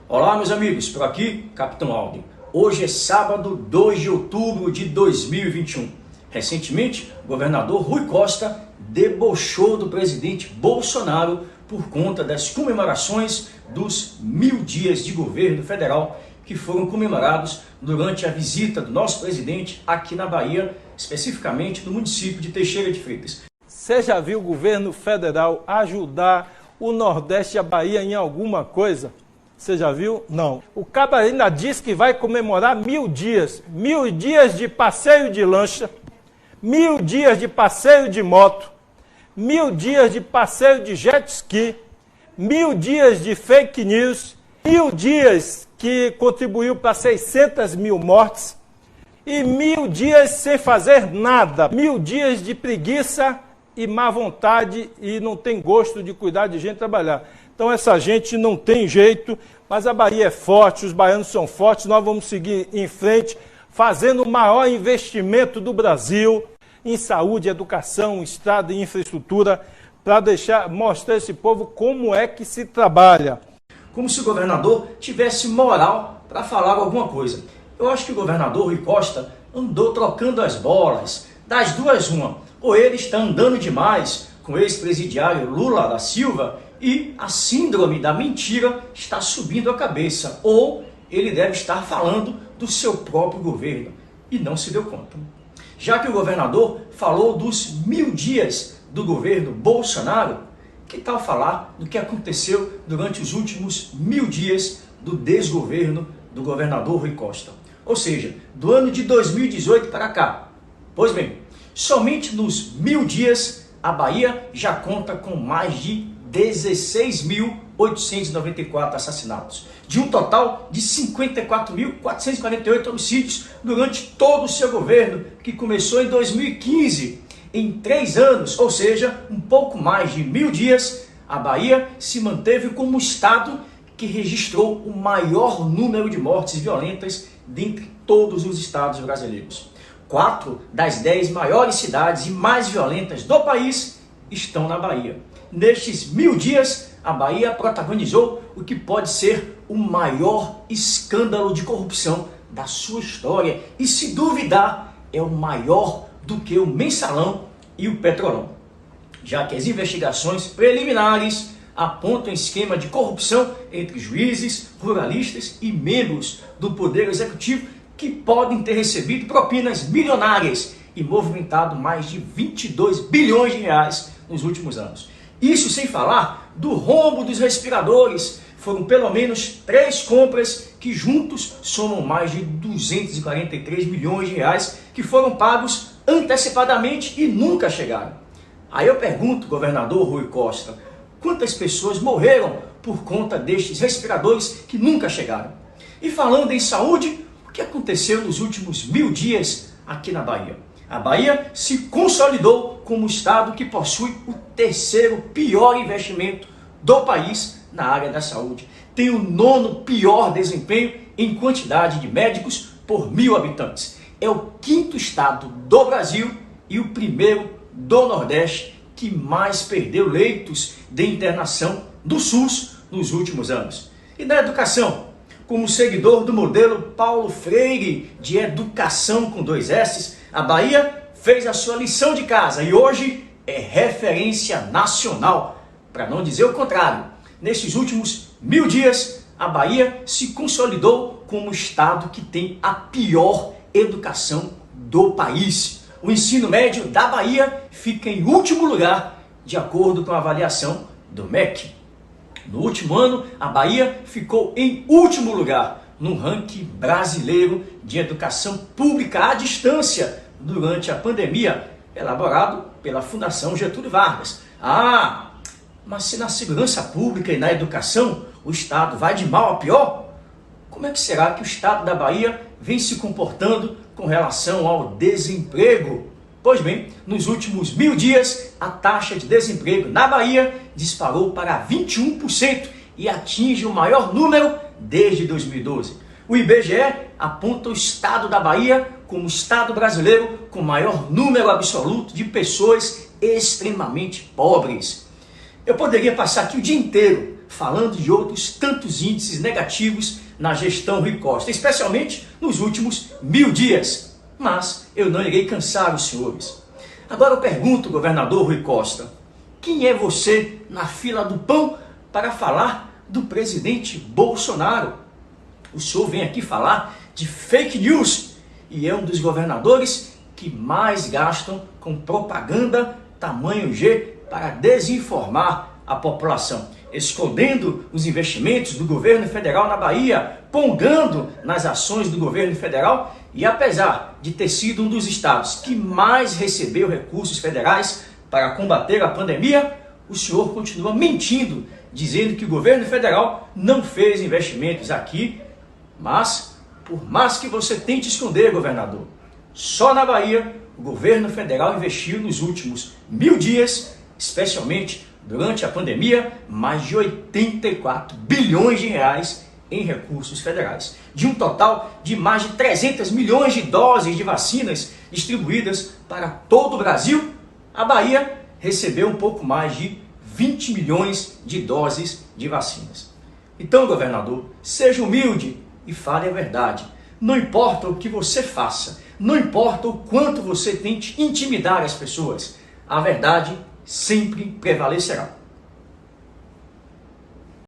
Olá, meus amigos, por aqui, Capitão Alden. Hoje é sábado, 2 de outubro de 2021. Recentemente, o governador Rui Costa debochou do presidente Bolsonaro por conta das comemorações dos 1000 dias de governo federal que foram comemorados durante a visita do nosso presidente aqui na Bahia, especificamente no município de Teixeira de Freitas. Você já viu o governo federal ajudar o Nordeste e a Bahia em alguma coisa? Você já viu? Não. O cabo ainda diz que vai comemorar 1000 dias. 1000 dias de passeio de lancha, 1000 dias de passeio de moto, 1000 dias de passeio de jet ski, 1000 dias de fake news, 1000 dias que contribuiu para 600 mil mortes e 1000 dias sem fazer nada. 1000 dias de preguiça e má vontade e não tem gosto de cuidar de gente trabalhar. Então essa gente não tem jeito, mas a Bahia é forte, os baianos são fortes, nós vamos seguir em frente, fazendo o maior investimento do Brasil em saúde, educação, estrada e infraestrutura, para mostrar a esse povo como é que se trabalha. Como se o governador tivesse moral para falar alguma coisa. Eu acho que o governador Rui Costa andou trocando as bolas, das duas uma. Ou ele está andando demais com o ex-presidiário Lula da Silva e a síndrome da mentira está subindo a cabeça, ou ele deve estar falando do seu próprio governo e não se deu conta. Já que o governador falou dos 1000 dias do governo Bolsonaro, que tal falar do que aconteceu durante os últimos 1000 dias do desgoverno do governador Rui Costa? Ou seja, do ano de 2018 para cá. Pois bem, somente nos 1000 dias a Bahia já conta com mais de 16.894 assassinatos, de um total de 54.448 homicídios durante todo o seu governo, que começou em 2015. Em 3 anos, ou seja, um pouco mais de 1000 dias, a Bahia se manteve como o estado que registrou o maior número de mortes violentas dentre todos os estados brasileiros. 4 das 10 maiores cidades e mais violentas do país estão na Bahia. Nestes 1000 dias, a Bahia protagonizou o que pode ser o maior escândalo de corrupção da sua história e, se duvidar, é o maior do que o Mensalão e o Petrolão, já que as investigações preliminares apontam esquema de corrupção entre juízes, ruralistas e membros do Poder Executivo que podem ter recebido propinas milionárias e movimentado mais de 22 bilhões de reais nos últimos anos. Isso sem falar do rombo dos respiradores. Foram pelo menos 3 compras que juntos somam mais de 243 milhões de reais que foram pagos antecipadamente e nunca chegaram. Aí eu pergunto, governador Rui Costa, quantas pessoas morreram por conta destes respiradores que nunca chegaram? E falando em saúde, o que aconteceu nos últimos 1000 dias aqui na Bahia? A Bahia se consolidou como o estado que possui o 3º pior investimento do país na área da saúde. Tem o 9º pior desempenho em quantidade de médicos por 1000 habitantes. É o 5º estado do Brasil e o 1º do Nordeste que mais perdeu leitos de internação do SUS nos últimos anos. E na educação? Como seguidor do modelo Paulo Freire de educação com 2 S's, a Bahia fez a sua lição de casa e hoje é referência nacional, para não dizer o contrário. Nesses últimos 1000 dias, a Bahia se consolidou como o estado que tem a pior educação do país. O ensino médio da Bahia fica em último lugar, de acordo com a avaliação do MEC. No último ano, a Bahia ficou em último lugar no ranking brasileiro de educação pública à distância durante a pandemia, elaborado pela Fundação Getúlio Vargas. Mas se na segurança pública e na educação o estado vai de mal a pior, como é que será que o estado da Bahia vem se comportando com relação ao desemprego? Pois bem, nos últimos 1000 dias, a taxa de desemprego na Bahia disparou para 21% e atinge o maior número desde 2012. O IBGE aponta o estado da Bahia como o estado brasileiro com maior número absoluto de pessoas extremamente pobres. Eu poderia passar aqui o dia inteiro falando de outros tantos índices negativos na gestão Rui Costa, especialmente nos últimos 1000 dias. Mas eu não irei cansar os senhores. Agora eu pergunto, governador Rui Costa, quem é você na fila do pão para falar do presidente Bolsonaro? O senhor vem aqui falar de fake news e é um dos governadores que mais gastam com propaganda tamanho G para desinformar a população, escondendo os investimentos do governo federal na Bahia, pongando nas ações do governo federal, e apesar de ter sido um dos estados que mais recebeu recursos federais para combater a pandemia, o senhor continua mentindo, dizendo que o governo federal não fez investimentos aqui, mas por mais que você tente esconder, governador, só na Bahia o governo federal investiu nos últimos 1000 dias, especialmente durante a pandemia, mais de 84 bilhões de reais em recursos federais, de um total de mais de 300 milhões de doses de vacinas distribuídas para todo o Brasil. A Bahia recebeu um pouco mais de 20 milhões de doses de vacinas. Então, governador, seja humilde e fale a verdade. Não importa o que você faça, não importa o quanto você tente intimidar as pessoas, a verdade sempre prevalecerá.